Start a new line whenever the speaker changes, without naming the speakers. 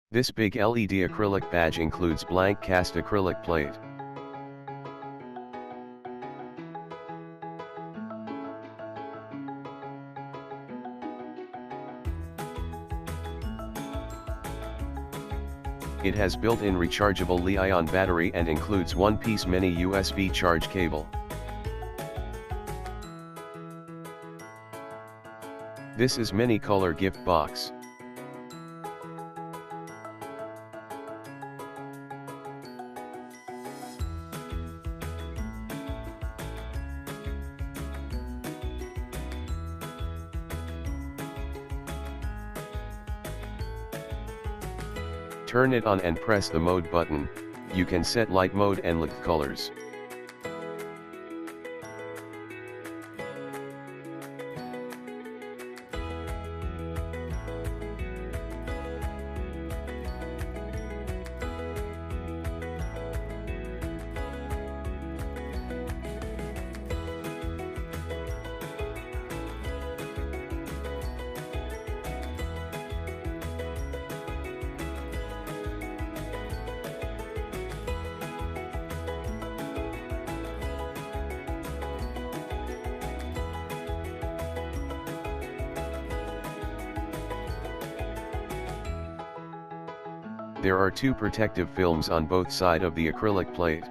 This big LED acrylic badge includes blank cast acrylic plate. It has built-in rechargeable Li-ion battery and includes one-piece mini USB charge cable. This is mini color gift box. Turn it on and press the mode button. You can set light mode and lit colors. There are two protective films on both sides of the acrylic plate.